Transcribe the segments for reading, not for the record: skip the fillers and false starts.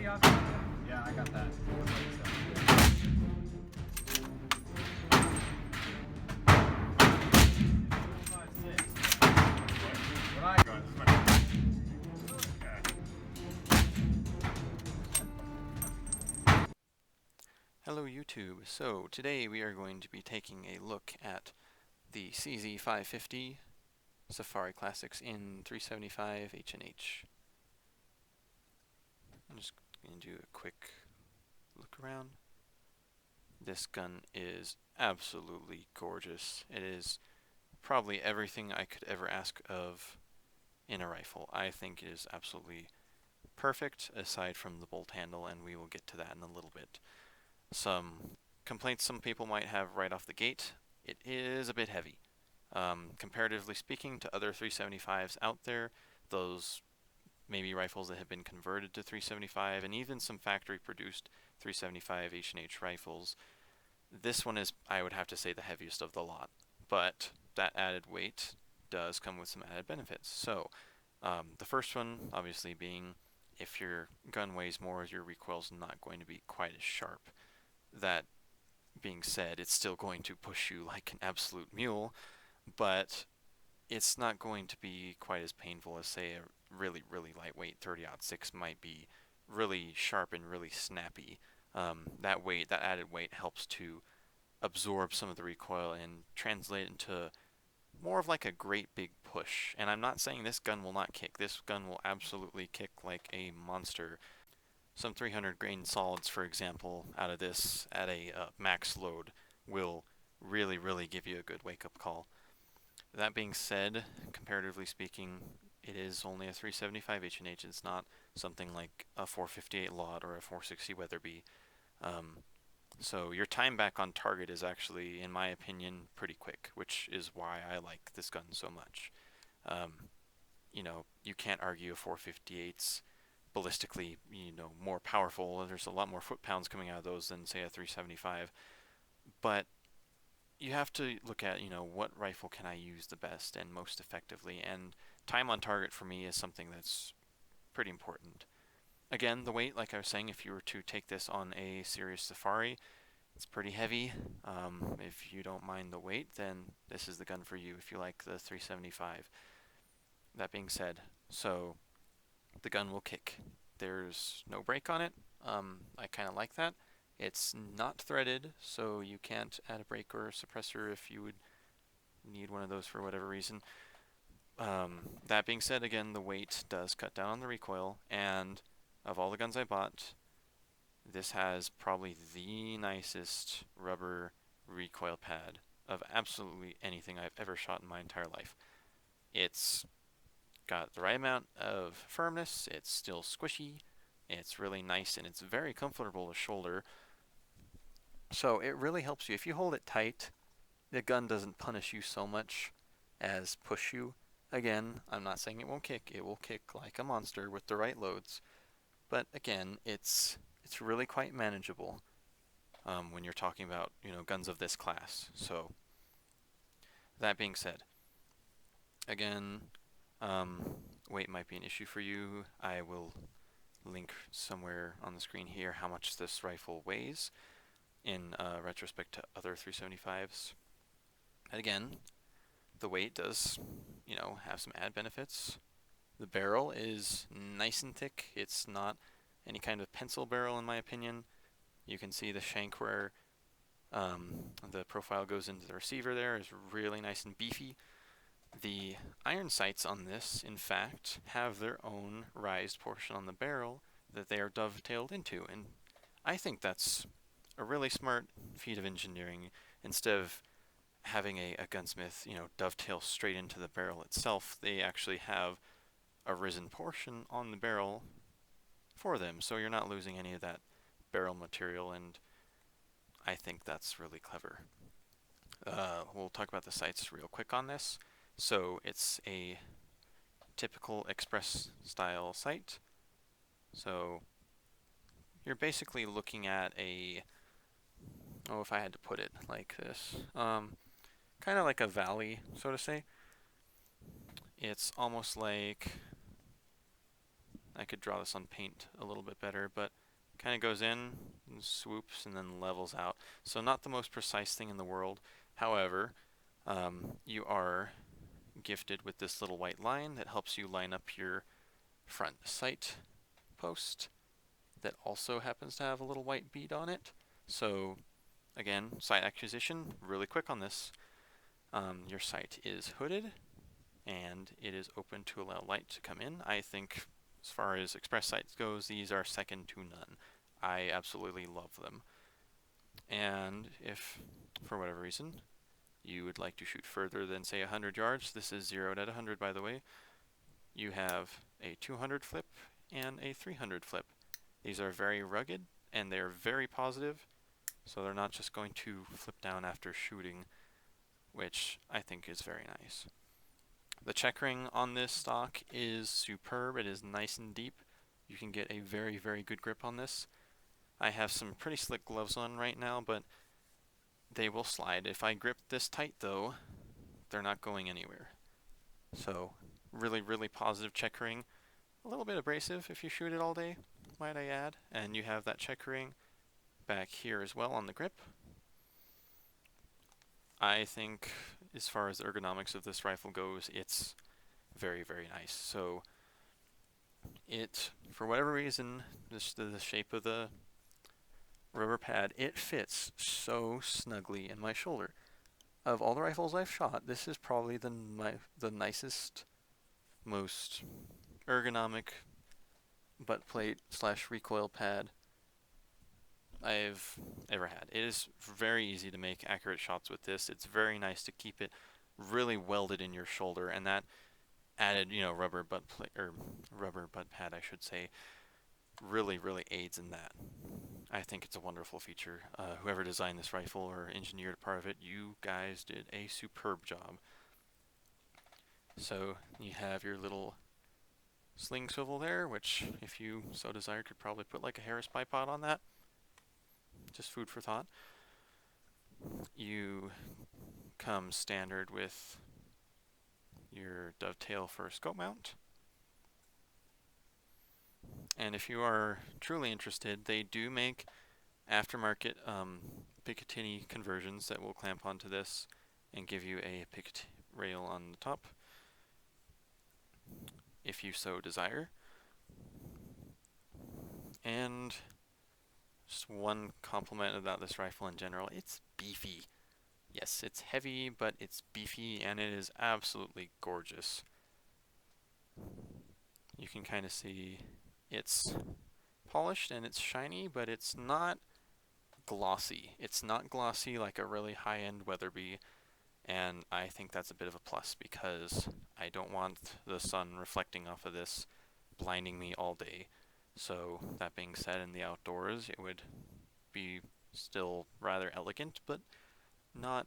Yeah, I got that. Hello YouTube. So today we are going to be taking a look at the CZ-550 Safari Classics in 375 H&H. I'm just going to do a quick look around. This gun is absolutely gorgeous. It is probably everything I could ever ask of in a rifle. I think it is absolutely perfect aside from the bolt handle, and we will get to that in a little bit. Some complaints some people might have right off the gate: it is a bit heavy. Comparatively speaking to other 375s out there, those maybe rifles that have been converted to 375 and even some factory produced 375 H&H rifles, this one is, I would have to say, the heaviest of the lot. But that added weight does come with some added benefits. So the first one obviously being, if your gun weighs more, your recoil's not going to be quite as sharp. That being said, it's still going to push you like an absolute mule, but it's not going to be quite as painful as, say, a really, really lightweight 30-06 might be really sharp and really snappy. That added weight helps to absorb some of the recoil and translate into more of like a great big push. And I'm not saying this gun will not kick. This gun will absolutely kick like a monster. Some 300 grain solids, for example, out of this at a max load will really, really give you a good wake-up call. That being said, comparatively speaking, it is only a 375 H&H. It's not something like a 458 Lot or a 460 Weatherby. So your time back on target is actually, in my opinion, pretty quick, which is why I like this gun so much. You know, you can't argue a 458's ballistically, more powerful. There's a lot more foot-pounds coming out of those than, say, a 375. But you have to look at, what rifle can I use the best and most effectively, and time on target for me is something that's pretty important. Again, the weight, like I was saying, if you were to take this on a serious safari, it's pretty heavy. If you don't mind the weight, then this is the gun for you if you like the 375. That being said, so the gun will kick. There's no brake on it. I kind of like that. It's not threaded, so you can't add a brake or a suppressor if you would need one of those for whatever reason. That being said, again, the weight does cut down on the recoil, and of all the guns I bought, this has probably the nicest rubber recoil pad of absolutely anything I've ever shot in my entire life. It's got the right amount of firmness, it's still squishy, it's really nice, and it's very comfortable to shoulder. So it really helps you. If you hold it tight, the gun doesn't punish you so much as push you. Again, I'm not saying it won't kick. It will kick like a monster with the right loads. But again, it's really quite manageable when you're talking about, guns of this class. So that being said, again, weight might be an issue for you. I will link somewhere on the screen here how much this rifle weighs in retrospect to other 375s. And again, the weight does, have some added benefits. The barrel is nice and thick. It's not any kind of pencil barrel, in my opinion. You can see the shank where the profile goes into the receiver there is really nice and beefy. The iron sights on this, in fact, have their own raised portion on the barrel that they are dovetailed into, and I think that's a really smart feat of engineering. Instead of having a gunsmith, dovetail straight into the barrel itself, they actually have a risen portion on the barrel for them, so you're not losing any of that barrel material, and I think that's really clever. We'll talk about the sights real quick on this. So it's a typical express style sight. So you're basically looking at if I had to put it like this, kind of like a valley, so to say. It's almost like I could draw this on paint a little bit better, but kind of goes in and swoops and then levels out. So not the most precise thing in the world. However, you are gifted with this little white line that helps you line up your front sight post that also happens to have a little white bead on it. So again, sight acquisition, really quick on this. Your sight is hooded and it is open to allow light to come in. I think as far as express sights goes, these are second to none. I absolutely love them. And if, for whatever reason, you would like to shoot further than, say, 100 yards, this is zeroed at 100, by the way, you have a 200 flip and a 300 flip. These are very rugged and they're very positive, so they're not just going to flip down after shooting, which I think is very nice. The checkering on this stock is superb. It is nice and deep. You can get a very, very good grip on this. I have some pretty slick gloves on right now, but they will slide. If I grip this tight though, they're not going anywhere. So really, really positive checkering. A little bit abrasive if you shoot it all day, might I add. And you have that checkering back here as well on the grip. I think as far as the ergonomics of this rifle goes, it's very, very nice. So it, for whatever reason, just the shape of the rubber pad, it fits so snugly in my shoulder. Of all the rifles I've shot, this is probably the nicest, most ergonomic butt plate / recoil pad I've ever had. It is very easy to make accurate shots with this. It's very nice to keep it really welded in your shoulder, and that added, rubber butt plate, or rubber butt pad, I should say, really, really aids in that. I think it's a wonderful feature. Whoever designed this rifle or engineered part of it, you guys did a superb job. So you have your little sling swivel there, which if you so desire could probably put like a Harris bipod on that. Just food for thought. You come standard with your dovetail for a scope mount. And if you are truly interested, they do make aftermarket Picatinny conversions that will clamp onto this and give you a Picatinny rail on the top, if you so desire. And just one compliment about this rifle in general, it's beefy. Yes, it's heavy, but it's beefy and it is absolutely gorgeous. You can kind of see it's polished and it's shiny, but it's not glossy. It's not glossy like a really high-end Weatherby, and I think that's a bit of a plus because I don't want the sun reflecting off of this blinding me all day. So that being said, in the outdoors it would be still rather elegant, but not,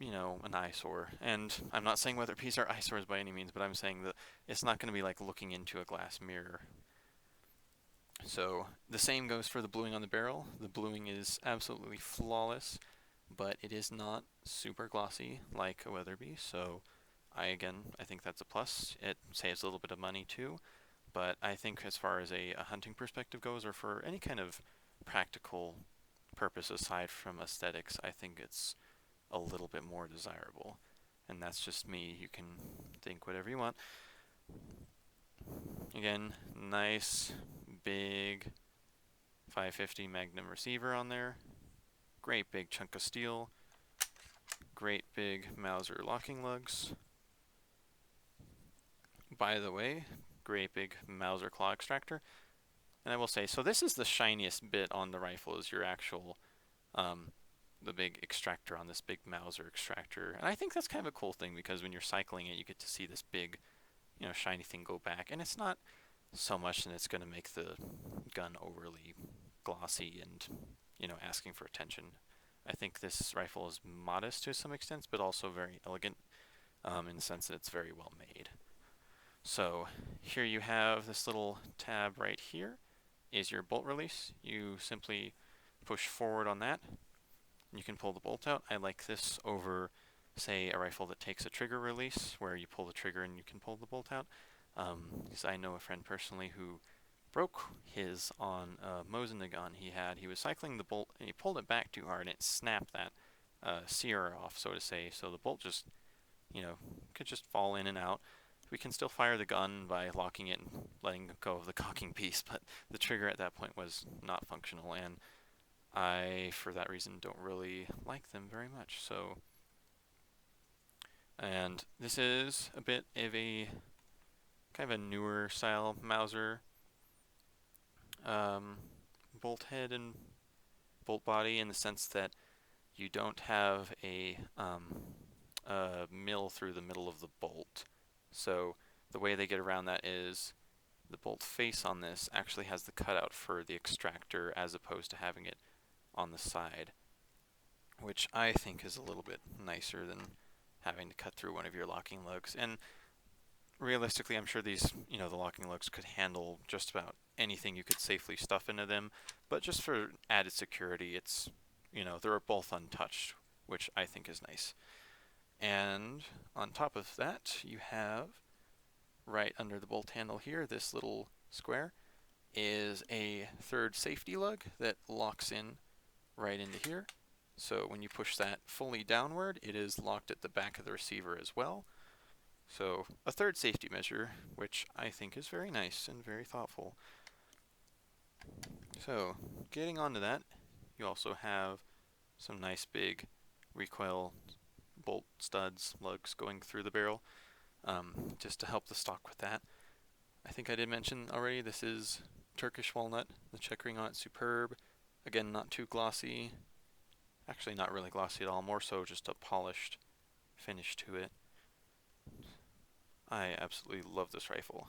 an eyesore. And I'm not saying Weatherbys are eyesores by any means, but I'm saying that it's not going to be like looking into a glass mirror. So the same goes for the bluing on the barrel. The bluing is absolutely flawless, but it is not super glossy like a Weatherby. So I think that's a plus. It saves a little bit of money too, but I think as far as a hunting perspective goes, or for any kind of practical purpose aside from aesthetics, I think it's a little bit more desirable. And that's just me. You can think whatever you want. Again, nice big 550 Magnum receiver on there. Great big chunk of steel. Great big Mauser locking lugs. By the way, great big Mauser claw extractor. And I will say, so this is the shiniest bit on the rifle, is your actual, the big extractor on this big Mauser extractor. And I think that's kind of a cool thing because when you're cycling it, you get to see this big, shiny thing go back. And it's not so much that it's going to make the gun overly glossy and, asking for attention. I think this rifle is modest to some extent, but also very elegant in the sense that it's very well made. So here you have this little tab right here is your bolt release. You simply push forward on that. You can pull the bolt out. I like this over, say, a rifle that takes a trigger release where you pull the trigger and you can pull the bolt out. Because I know a friend personally who broke his on Mosin the gun he had. He was cycling the bolt and he pulled it back too hard and it snapped that sear off, so to say. So the bolt just, could just fall in and out. We can still fire the gun by locking it and letting go of the cocking piece, but the trigger at that point was not functional, and I, for that reason, don't really like them very much. So, and this is a bit of a kind of a newer style Mauser bolt head and bolt body, in the sense that you don't have a mill through the middle of the bolt. So the way they get around that is the bolt face on this actually has the cutout for the extractor as opposed to having it on the side, which I think is a little bit nicer than having to cut through one of your locking lugs. And realistically, I'm sure these, the locking lugs could handle just about anything you could safely stuff into them, but just for added security, it's, they're both untouched, which I think is nice. And on top of that, you have right under the bolt handle here, this little square is a third safety lug that locks in right into here. So when you push that fully downward, it is locked at the back of the receiver as well. So a third safety measure, which I think is very nice and very thoughtful. So getting onto that, you also have some nice big recoil bolt studs, lugs going through the barrel, just to help the stock with that. I think I did mention already, this is Turkish walnut. The checkering on it superb. Again, not too glossy. Actually, not really glossy at all, more so just a polished finish to it. I absolutely love this rifle.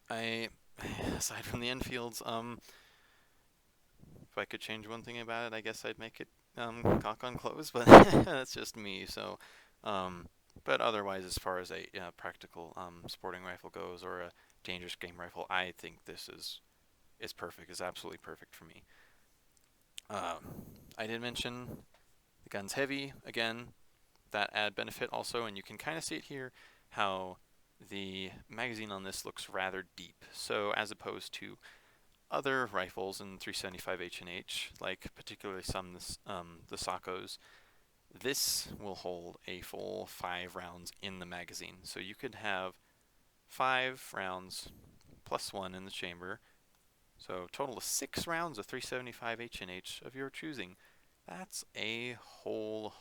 Aside from the Enfields, if I could change one thing about it, I guess I'd make it cock on close, but that's just me. So, but otherwise, as far as a practical sporting rifle goes, or a dangerous game rifle, I think this is perfect. It's absolutely perfect for me. I did mention the gun's heavy. Again, that add benefit also, and you can kind of see it here, how the magazine on this looks rather deep. So as opposed to other rifles in 375 H&H, like particularly some the Sacos, this will hold a full 5 rounds in the magazine. So you could have 5 rounds plus 1 in the chamber. So total of 6 rounds of 375 H&H of your choosing. That's a whole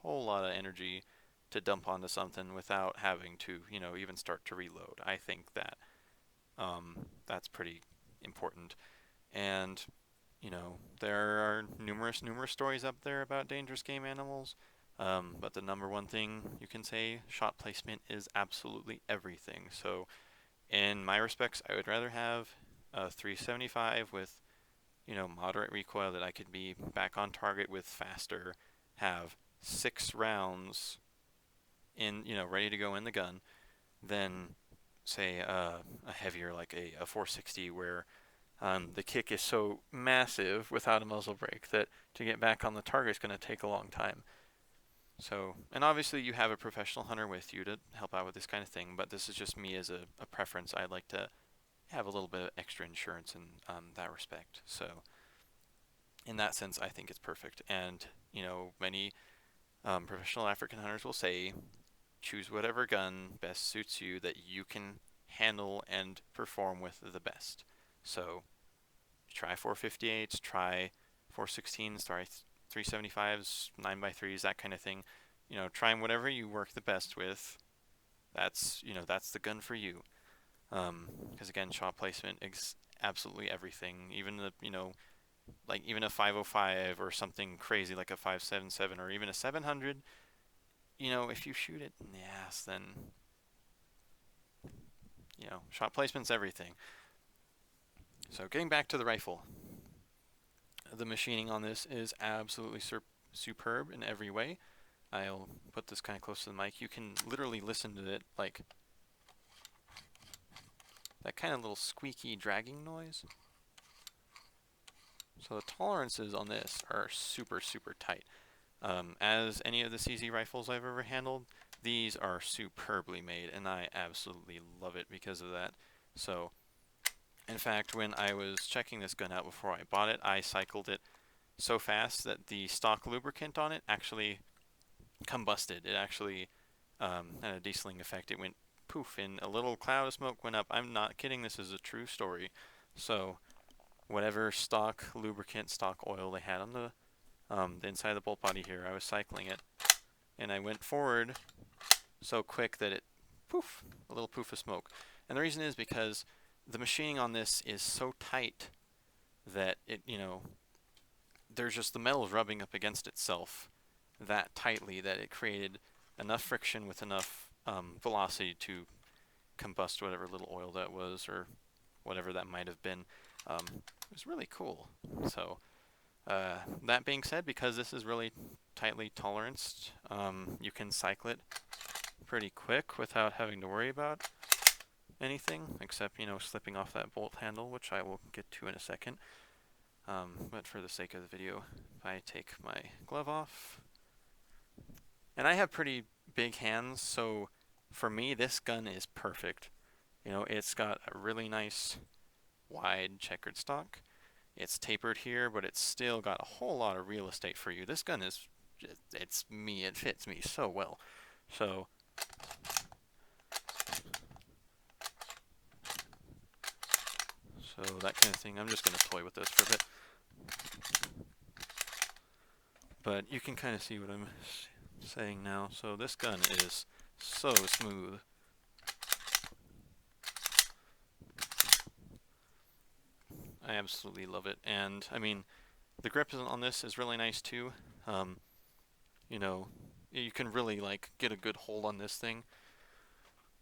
lot of energy to dump onto something without having to, even start to reload. I think that that's pretty important. And, there are numerous stories up there about dangerous game animals. But the number one thing you can say, shot placement is absolutely everything. So in my respects, I would rather have a 375 with, moderate recoil that I could be back on target with faster, have 6 rounds in, ready to go in the gun, than say a heavier like a 460 where the kick is so massive without a muzzle brake that to get back on the target is going to take a long time. So, and obviously you have a professional hunter with you to help out with this kind of thing, but this is just me as a preference. I'd like to have a little bit of extra insurance in that respect. So in that sense, I think it's perfect. And, many professional African hunters will say, choose whatever gun best suits you that you can handle and perform with the best. So try 458s, try 416s, try 375s, 9x3s, that kind of thing. Trying whatever you work the best with. That's the gun for you. Because again, shot placement is absolutely everything. Even the like even a 505 or something crazy like a 577 or even a 700. If you shoot it in the ass, then shot placement's everything. So getting back to the rifle, the machining on this is absolutely superb in every way. I'll put this kind of close to the mic. You can literally listen to it like that kind of little squeaky dragging noise. So the tolerances on this are super tight. As any of the CZ rifles I've ever handled, these are superbly made, and I absolutely love it because of that. So In fact, when I was checking this gun out before I bought it, I cycled it so fast that the stock lubricant on it actually combusted. It actually had a dieseling effect. It went poof, and a little cloud of smoke went up. I'm not kidding. This is a true story. So whatever stock lubricant, stock oil they had on the inside of the bolt body here, I was cycling it, and I went forward so quick that it poof, a little poof of smoke. And the reason is because the machining on this is so tight that it, there's just the metal rubbing up against itself that tightly that it created enough friction with enough velocity to combust whatever little oil that was or whatever that might have been. It was really cool. So that being said, because this is really tightly toleranced, you can cycle it pretty quick without having to worry about anything except, slipping off that bolt handle, which I will get to in a second. But for the sake of the video, if I take my glove off, and I have pretty big hands, so for me this gun is perfect. It's got a really nice wide checkered stock. It's tapered here, but it's still got a whole lot of real estate for you. This gun is, it's me, it fits me so well. So that kind of thing. I'm just going to toy with this for a bit. But you can kind of see what I'm saying now. So this gun is so smooth. I absolutely love it. And I mean, the grip on this is really nice too. You can really get a good hold on this thing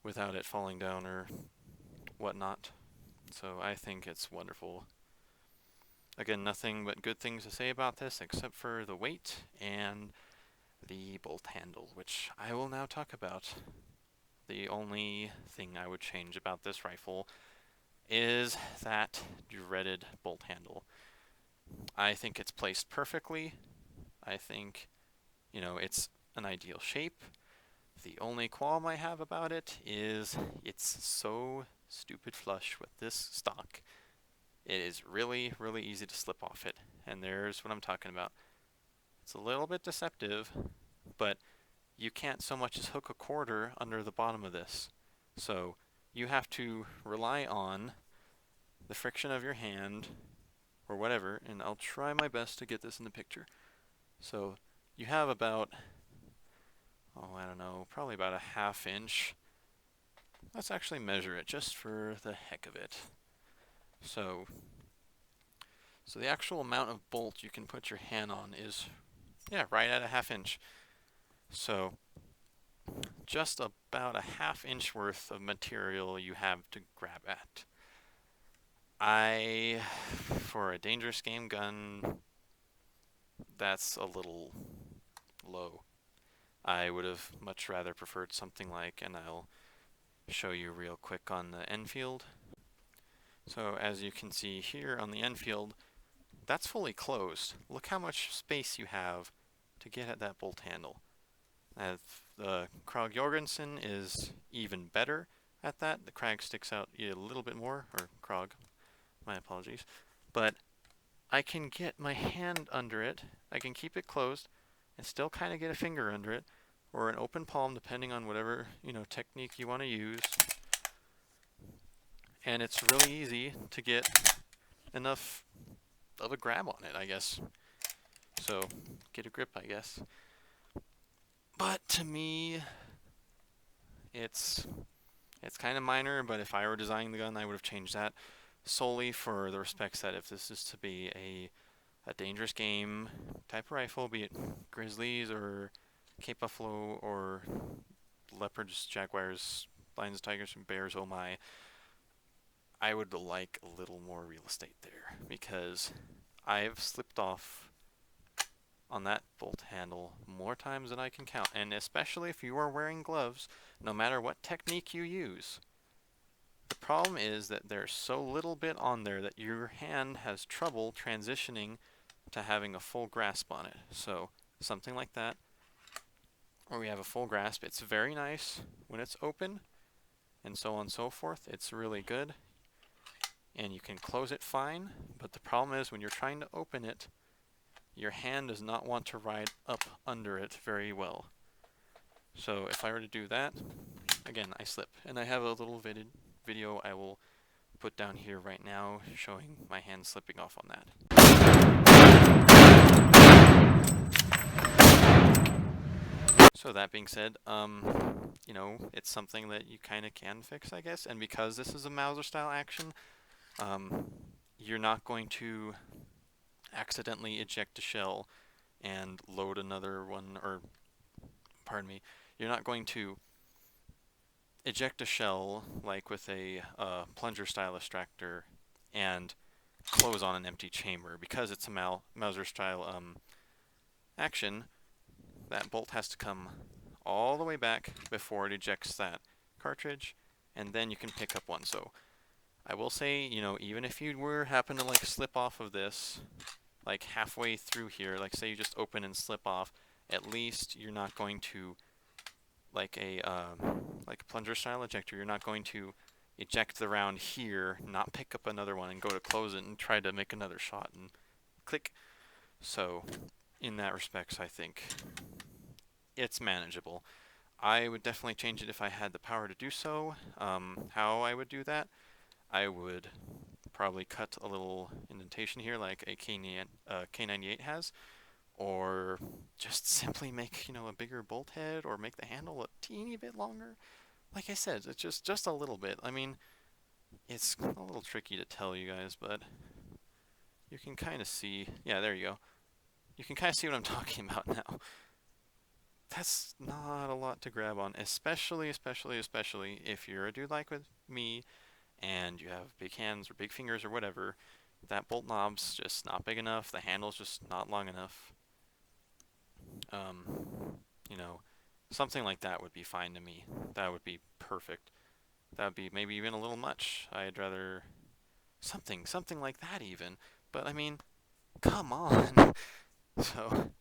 without it falling down or whatnot. So I think it's wonderful. Again, nothing but good things to say about this except for the weight and the bolt handle, which I will now talk about. The only thing I would change about this rifle is that dreaded bolt handle. I think it's placed perfectly. I think, it's an ideal shape. The only qualm I have about it is it's so stupid flush with this stock. It is really, really easy to slip off it. And there's what I'm talking about. It's a little bit deceptive, but you can't so much as hook a quarter under the bottom of this. So you have to rely on the friction of your hand or whatever, and I'll try my best to get this in the picture. So you have about, I don't know, probably about a ½ inch. Let's actually measure it just for the heck of it. So the actual amount of bolt you can put your hand on is, right at a ½ inch. So just about a ½ inch worth of material you have to grab at. For a dangerous game gun, that's a little low. I would have much rather preferred something like, and I'll show you real quick on the Enfield. So as you can see here on the Enfield, that's fully closed. Look how much space you have to get at that bolt handle. The Krag Jorgensen is even better at that. The Krag sticks out a little bit more, or Krag, my apologies. But I can get my hand under it, I can keep it closed, and still kind of get a finger under it, or an open palm depending on whatever technique you want to use. And it's really easy to get enough of a grab on it, I guess. So get a grip, I guess. But to me, it's kind of minor, but if I were designing the gun, I would have changed that solely for the respects that if this is to be a dangerous game type of rifle, be it grizzlies or Cape Buffalo or leopards, jaguars, lions, tigers, and bears, oh my, I would like a little more real estate there, because I've slipped off on that bolt handle more times than I can count, and especially if you are wearing gloves, no matter what technique you use. The problem is that there's so little bit on there that your hand has trouble transitioning to having a full grasp on it. So something like that, where we have a full grasp, it's very nice when it's open, and so on and so forth. It's really good. and you can close it fine, but the problem is when you're trying to open it, your hand does not want to ride up under it very well. So if I were to do that, again, I slip. And I have a little video I will put down here right now showing my hand slipping off on that. So that being said, you know, it's something that you kind of can fix, I guess. And because this is a Mauser style action, you're not going to accidentally eject a shell and load another one, or pardon me, you're not going to eject a shell like with a plunger style extractor and close on an empty chamber. Because it's a Mauser style action, that bolt has to come all the way back before it ejects that cartridge, and then you can pick up one. So I will say, you know, even if you happen to like slip off of this like halfway through here, like say you just open and slip off, at least you're not going to, like a plunger style ejector, you're not going to eject the round here, not pick up another one and go to close it and try to make another shot and click. So in that respects, I think it's manageable. I would definitely change it if I had the power to do so. How I would do that, I would probably cut a little indentation here like a K98 has, or just simply make, you know, a bigger bolt head, or make the handle a teeny bit longer. Like I said, it's just a little bit. I mean, it's a little tricky to tell you guys, but you can kind of see. Yeah, there you go. You can kind of see what I'm talking about now. That's not a lot to grab on, especially if you're a dude like with me and you have big hands or big fingers or whatever. That bolt knob's just not big enough, the handle's just not long enough. You know, something like that would be fine to me. That would be perfect. That would be maybe even a little much. I'd rather something like that even. But I mean, come on. So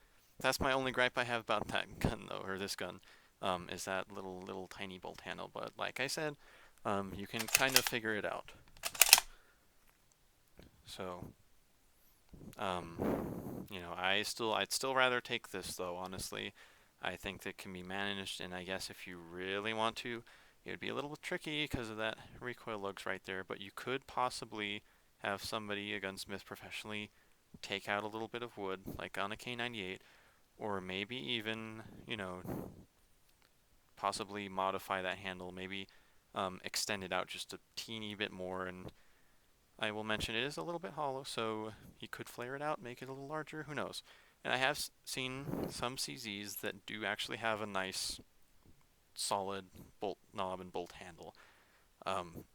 that's my only gripe I have about that gun though, or this gun, is that little tiny bolt handle. But like I said, you can kind of figure it out. So, you know, I'd still rather take this though, honestly. I think that can be managed, and I guess if you really want to, it would be a little tricky because of that recoil lugs right there, but you could possibly have somebody, a gunsmith professionally, take out a little bit of wood, like on a K98, or maybe even, you know, possibly modify that handle, maybe extend it out just a teeny bit more. And I will mention it is a little bit hollow, so you could flare it out, make it a little larger, who knows. And I have seen some CZs that do actually have a nice solid bolt knob and bolt handle,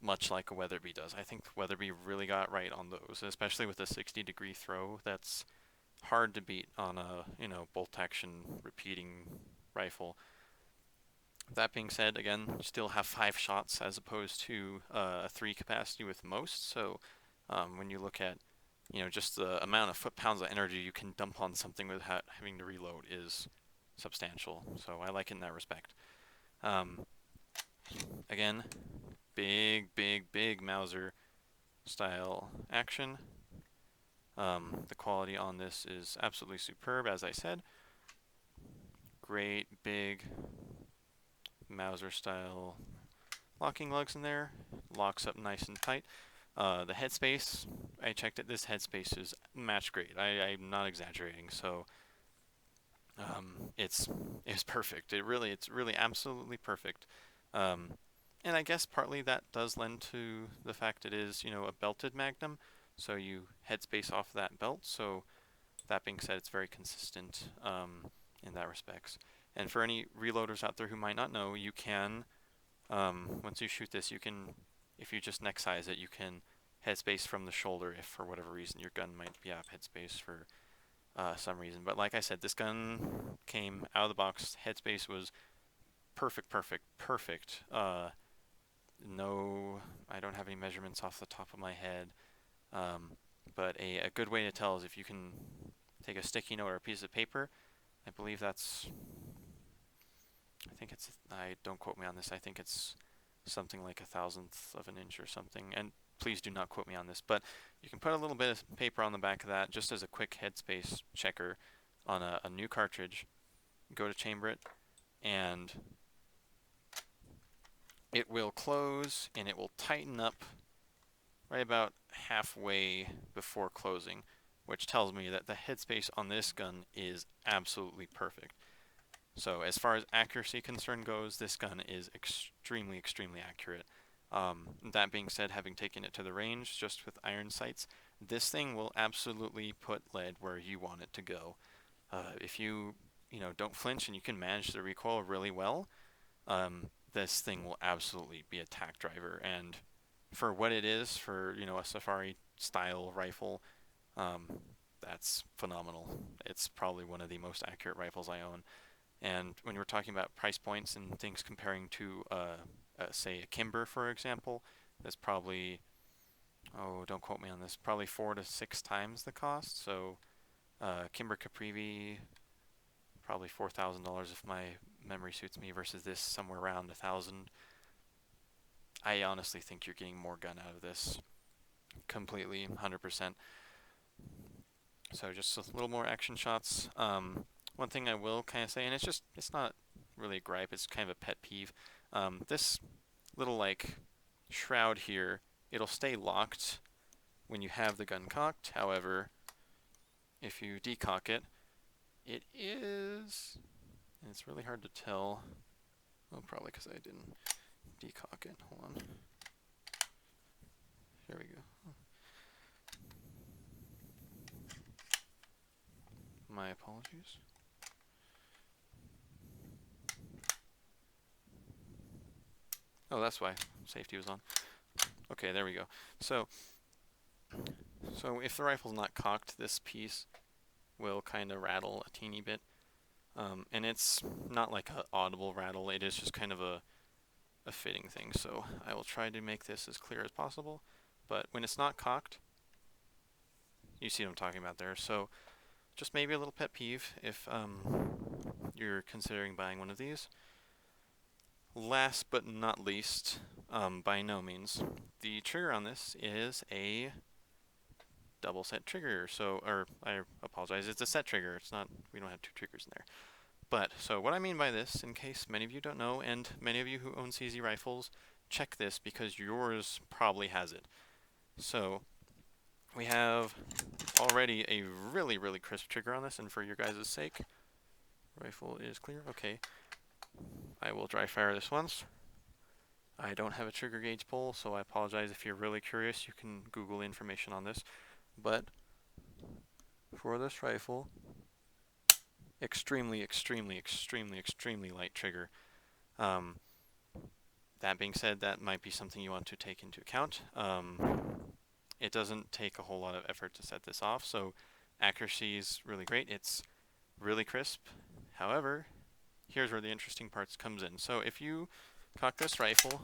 much like a Weatherby does. I think Weatherby really got right on those, especially with a 60-degree throw. That's hard to beat on a, you know, bolt action repeating rifle. That being said, again, you still have 5 shots as opposed to a 3 capacity with most. So when you look at, you know, just the amount of foot-pounds of energy you can dump on something without having to reload is substantial. So I like it in that respect. Again, big Mauser style action. The quality on this is absolutely superb, as I said. Great big Mauser style locking lugs in there. Locks up nice and tight. The headspace, I checked it, this headspace is match grade. I'm not exaggerating, so it's perfect. It's really absolutely perfect. And I guess partly that does lend to the fact it is, you know, a belted Magnum, so you headspace off that belt. So that being said, it's very consistent in that respects. And for any reloaders out there who might not know, you can, once you shoot this, you can, if you just neck size it, you can headspace from the shoulder if for whatever reason your gun might be out of headspace for some reason. But like I said, this gun came out of the box, headspace was perfect. No, I don't have any measurements off the top of my head, but a good way to tell is if you can take a sticky note or a piece of paper. I believe that's, don't quote me on this, I think it's something like 1/1000 of an inch or something. And please do not quote me on this, but you can put a little bit of paper on the back of that just as a quick headspace checker on a new cartridge. Go to chamber it, and it will close and it will tighten up right about halfway before closing, which tells me that the headspace on this gun is absolutely perfect. So as far as accuracy concern goes, this gun is extremely, extremely accurate. That being said, having taken it to the range just with iron sights, this thing will absolutely put lead where you want it to go. If you don't flinch and you can manage the recoil really well, this thing will absolutely be a tack driver. And for what it is, for a safari style rifle, that's phenomenal. It's probably one of the most accurate rifles I own. And when we're talking about price points and things comparing to, say, a Kimber, for example, that's probably, oh, don't quote me on this, probably 4 to 6 times the cost. So Kimber Caprivi, probably $4,000 if my memory suits me, versus this somewhere around 1,000. I honestly think you're getting more gun out of this, completely, 100%. So just a little more action shots. One thing I will kind of say, and it's not really a gripe, it's kind of a pet peeve. This little like shroud here, it'll stay locked when you have the gun cocked. However, if you decock it, it is, and it's really hard to tell. Well, probably because I didn't decock it. Hold on. Here we go. My apologies. Oh, that's why safety was on. Okay, there we go. So if the rifle's not cocked, this piece will kind of rattle a teeny bit. And it's not like an audible rattle, it is just kind of a fitting thing. So I will try to make this as clear as possible. But when it's not cocked, you see what I'm talking about there. So just maybe a little pet peeve if you're considering buying one of these. Last but not least, by no means, the trigger on this is a double set trigger. So, or I apologize, it's a set trigger. It's not, we don't have 2 triggers in there. But, so what I mean by this, in case many of you don't know, and many of you who own CZ rifles, check this because yours probably has it. So, we have already a really, really crisp trigger on this, and for your guys' sake, rifle is clear. Okay, I will dry fire this once. I don't have a trigger gauge pull, so I apologize. If you're really curious, you can Google information on this. But for this rifle, extremely, extremely, extremely, extremely light trigger. That being said, that might be something you want to take into account. It doesn't take a whole lot of effort to set this off, so accuracy is really great. It's really crisp. However, here's where the interesting parts comes in. So if you cock this rifle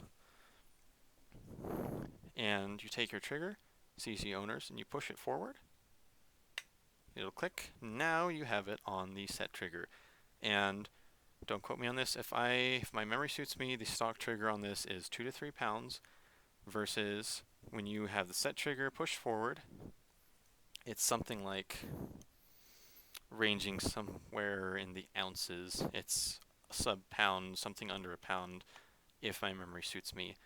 and you take your trigger, CZ owners, and you push it forward, it'll click. Now you have it on the set trigger. And don't quote me on this, if my memory suits me, the stock trigger on this is 2 to 3 pounds, versus when you have the set trigger push forward, it's something like ranging somewhere in the ounces. It's a sub-pound, something under a pound, if my memory suits me.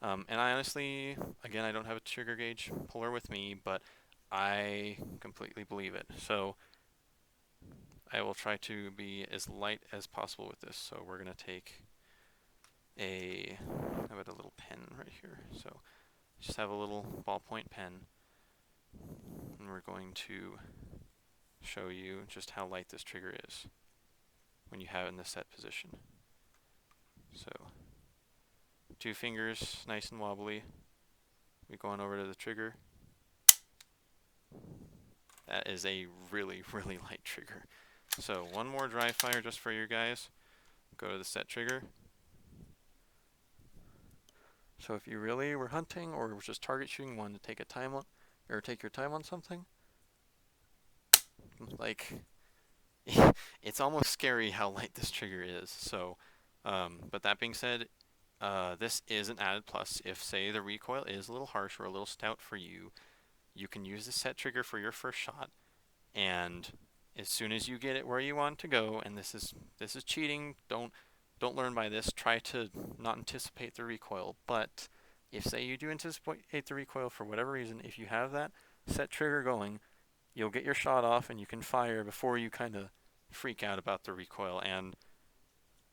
And I honestly, again, I don't have a trigger gauge puller with me, but I completely believe it. So I will try to be as light as possible with this. So we're going to take how about a little pen right here. So just have a little ballpoint pen, and we're going to show you just how light this trigger is when you have it in the set position. So 2 fingers, nice and wobbly. We go on over to the trigger. That is a really, really light trigger. So one more dry fire just for you guys. Go to the set trigger. So if you really were hunting or were just target shooting, wanted to take a time on, or take your time on something, like it's almost scary how light this trigger is. So, but that being said, this is an added plus. If, say, the recoil is a little harsh or a little stout for you, you can use the set trigger for your first shot, and as soon as you get it where you want to go, and this is cheating. Don't learn by this. Try to not anticipate the recoil. But if, say, you do anticipate the recoil for whatever reason, if you have that set trigger going, you'll get your shot off and you can fire before you kind of freak out about the recoil, and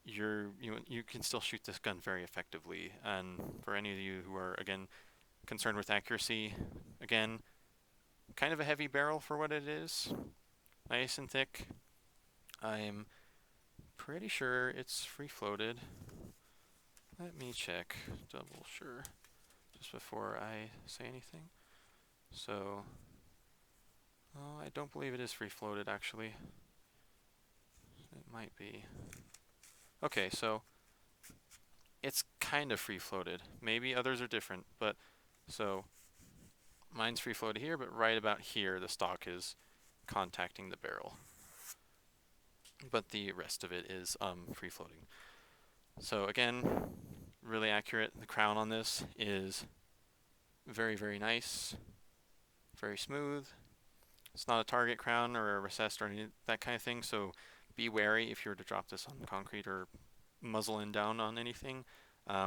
you can still shoot this gun very effectively. And for any of you who are, again, concerned with accuracy, again, kind of a heavy barrel for what it is, nice and thick. I'm pretty sure it's free floated. Let me check, double sure, just before I say anything. So, oh, I don't believe it is free floated actually. It might be. Okay, so it's kind of free floated. Maybe others are different, but so mine's free floated here, but right about here the stock is contacting the barrel. But the rest of it is free floating. So again, really accurate. The crown on this is very, very nice, very smooth. It's not a target crown or a recessed or any that kind of thing, so be wary if you were to drop this on concrete or muzzle in down on anything.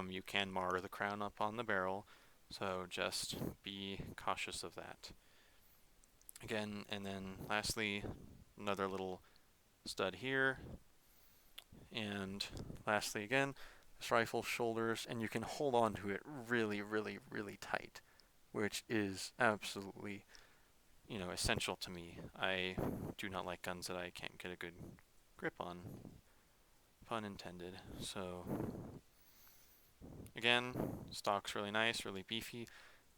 You can mar the crown up on the barrel, so just be cautious of that. Again, and then lastly, another little stud here, and lastly again, this rifle shoulders, and you can hold on to it really, really, really tight, which is absolutely, essential to me. I do not like guns that I can't get a good grip on, pun intended. So again, stock's really nice, really beefy.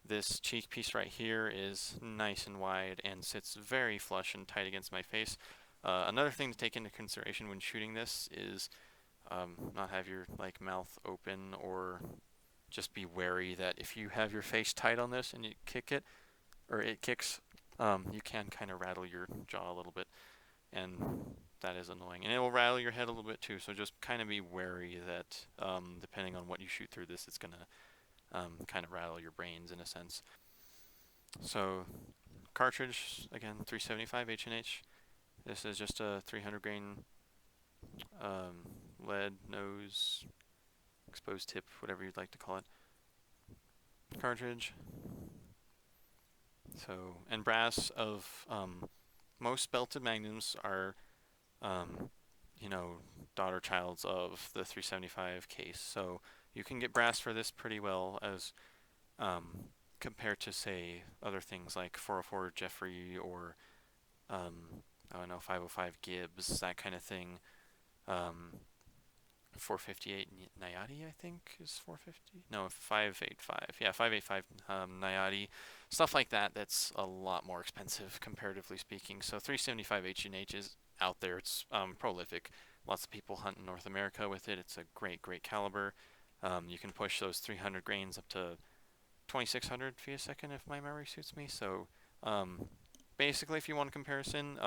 This cheek piece right here is nice and wide and sits very flush and tight against my face. Another thing to take into consideration when shooting this is not have your mouth open, or just be wary that if you have your face tight on this and you kick it, or it kicks, you can kind of rattle your jaw a little bit, and that is annoying. And it will rattle your head a little bit too, so just kind of be wary that depending on what you shoot through this, it's going to kind of rattle your brains in a sense. So cartridge, again, 375 H&H. This is just a 300 grain lead nose, exposed tip, whatever you'd like to call it, cartridge. So, and brass of most belted magnums are, daughter childs of the 375 case. So you can get brass for this pretty well as compared to, say, other things like 404 Jeffrey or I don't know, 505 Gibbs, that kind of thing. 458 Nayati, I think, is 450. No, 585. Yeah, 585 Nayati. Stuff like that. That's a lot more expensive, comparatively speaking. So 375 H&H is out there. It's prolific. Lots of people hunt in North America with it. It's a great, great caliber. You can push those 300 grains up to 2600 feet a second if my memory suits me. So basically, if you want a comparison,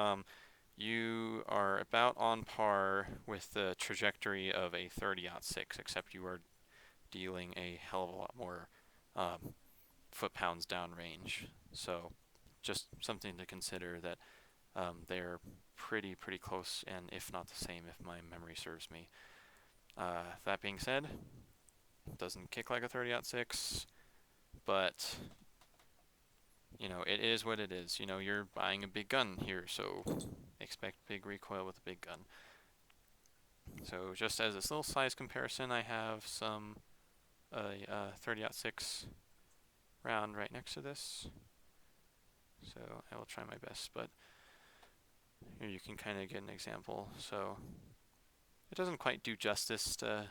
you are about on par with the trajectory of a 30-06, except you are dealing a hell of a lot more foot-pounds downrange. So just something to consider, that they're pretty close, and if not the same, if my memory serves me. That being said, it doesn't kick like a 30-06, but it is what it is. You're buying a big gun here, so expect big recoil with a big gun. So just as this little size comparison, I have some 30-06 round right next to this. So I will try my best, but here you can kind of get an example. So it doesn't quite do justice to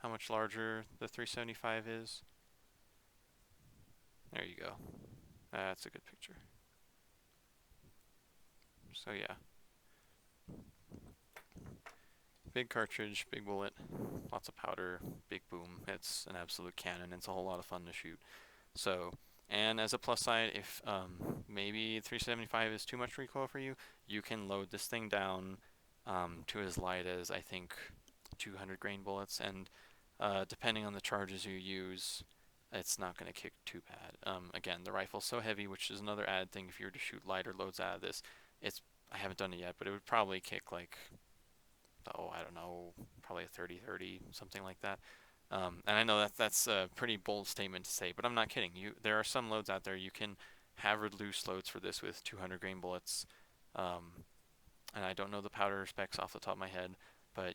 how much larger the 375 is. There you go. That's a good picture. So yeah. Big cartridge, big bullet, lots of powder, big boom. It's an absolute cannon. It's a whole lot of fun to shoot. So, and as a plus side, if maybe 375 is too much recoil for you, you can load this thing down to as light as, I think, 200 grain bullets, and depending on the charges you use, it's not going to kick too bad. Again, the rifle's so heavy, which is another added thing. If you were to shoot lighter loads out of this, I haven't done it yet, but it would probably kick like, oh, I don't know, probably a 30-30, something like that. And I know that's a pretty bold statement to say, but I'm not kidding. There are some loads out there you can have loose loads for this with 200 grain bullets. And I don't know the powder specs off the top of my head, but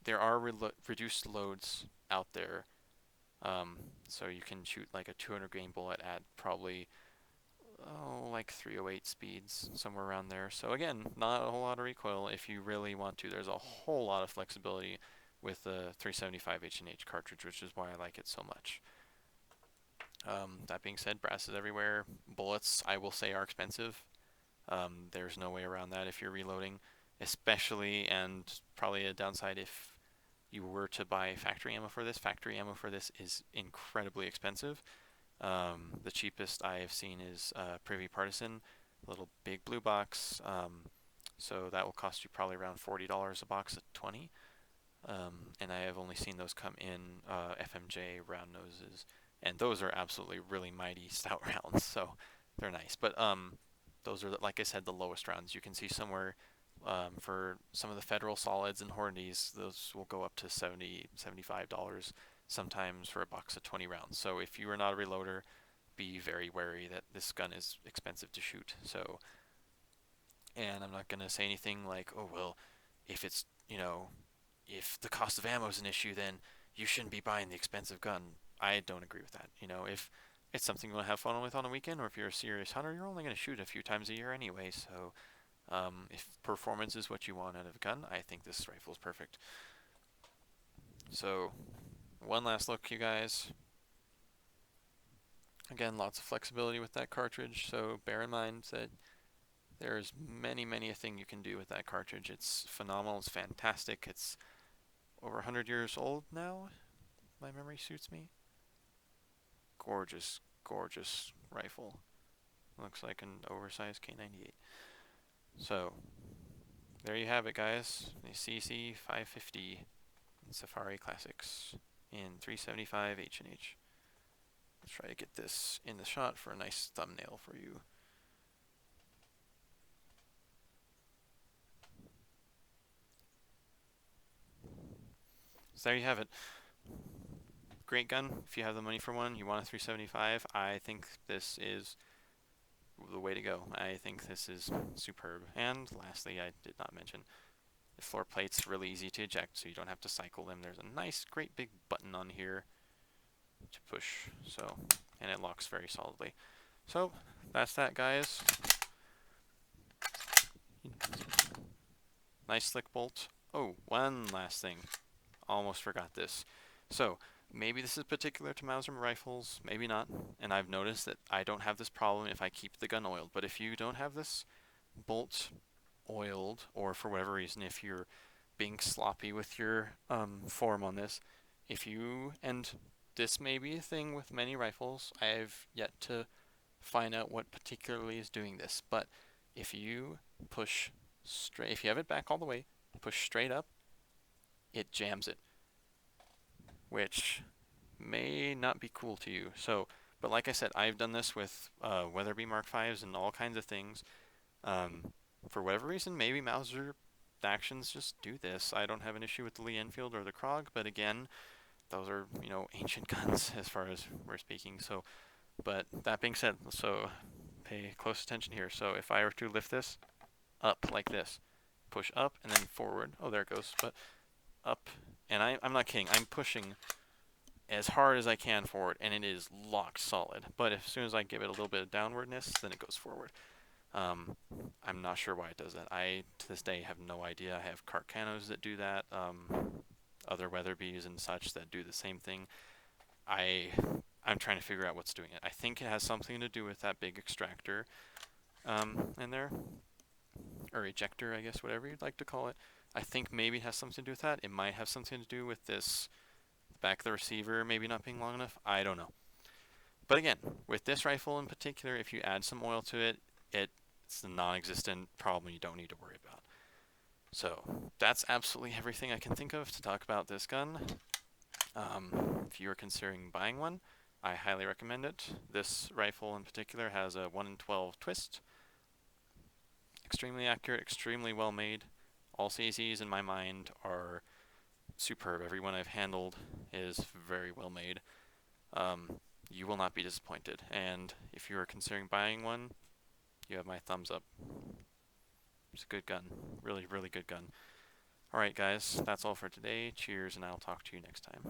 there are reduced loads out there. So you can shoot like a 200 grain bullet at probably like 308 speeds, somewhere around there. So again, not a whole lot of recoil if you really want to. There's a whole lot of flexibility with the 375 H&H cartridge, which is why I like it so much. That being said, brass is everywhere. Bullets, I will say, are expensive. There's no way around that if you're reloading, especially, and probably a downside if you were to buy factory ammo for this. Factory ammo for this is incredibly expensive. The cheapest I have seen is Privy Partisan, a little big blue box. So that will cost you probably around $40 a box at 20. And I have only seen those come in FMJ round noses, and those are absolutely really mighty stout rounds, so they're nice. But those are, like I said, the lowest rounds. You can see somewhere for some of the federal solids and Hornadies, those will go up to $70, $75 sometimes for a box of 20 rounds. So if you are not a reloader, be very wary that this gun is expensive to shoot. So, and I'm not going to say anything like, oh, well, if it's, if the cost of ammo is an issue, then you shouldn't be buying the expensive gun. I don't agree with that. If it's something you want to have fun with on a weekend, or if you're a serious hunter, you're only going to shoot a few times a year anyway. So if performance is what you want out of a gun, I think this rifle is perfect. So one last look, you guys. Again, lots of flexibility with that cartridge, so bear in mind that there's many a thing you can do with that cartridge. It's phenomenal, it's fantastic, it's over 100 years old now, my memory suits me. Gorgeous, gorgeous rifle. Looks like an oversized K98. So, there you have it, guys. The CZ-550 Safari Classics in 375 H&H. Let's try to get this in the shot for a nice thumbnail for you. So there you have it. Great gun. If you have the money for one, you want a 375, I think this is the way to go. I think this is superb. And lastly, I did not mention, the floor plate's really easy to eject, so you don't have to cycle them. There's a nice, great big button on here to push, so, and it locks very solidly. So that's that, guys. Nice slick bolt. Oh, one last thing. Almost forgot this. So maybe this is particular to Mauser rifles, maybe not. And I've noticed that I don't have this problem if I keep the gun oiled. But if you don't have this bolt oiled, or for whatever reason, if you're being sloppy with your form on this, and this may be a thing with many rifles, I've yet to find out what particularly is doing this, but if you push straight, if you have it back all the way, push straight up, it jams it, which may not be cool to you. So, but like I said, I've done this with Weatherby Mark Vs and all kinds of things. For whatever reason, maybe Mauser actions just do this. I don't have an issue with the Lee Enfield or the Krog, but again, those are, ancient guns as far as we're speaking. So, but that being said, so pay close attention here. So if I were to lift this up like this, push up and then forward. Oh, there it goes. But up, and I'm not kidding. I'm pushing as hard as I can forward, and it is locked solid. But as soon as I give it a little bit of downwardness, then it goes forward. I'm not sure why it does that. I, to this day, have no idea. I have Carcanos that do that, other Weatherbys and such that do the same thing. I'm trying to figure out what's doing it. I think it has something to do with that big extractor in there, or ejector, I guess, whatever you'd like to call it. I think maybe it has something to do with that. It might have something to do with this back of the receiver maybe not being long enough. I don't know. But again, with this rifle in particular, if you add some oil to it, it's a non-existent problem you don't need to worry about. So that's absolutely everything I can think of to talk about this gun. If you are considering buying one, I highly recommend it. This rifle in particular has a 1 in 12 twist. Extremely accurate, extremely well made. All CZs in my mind are superb. Every one I've handled is very well made. You will not be disappointed. And if you are considering buying one, you have my thumbs up. It's a good gun. Really, really good gun. Alright guys, that's all for today. Cheers, and I'll talk to you next time.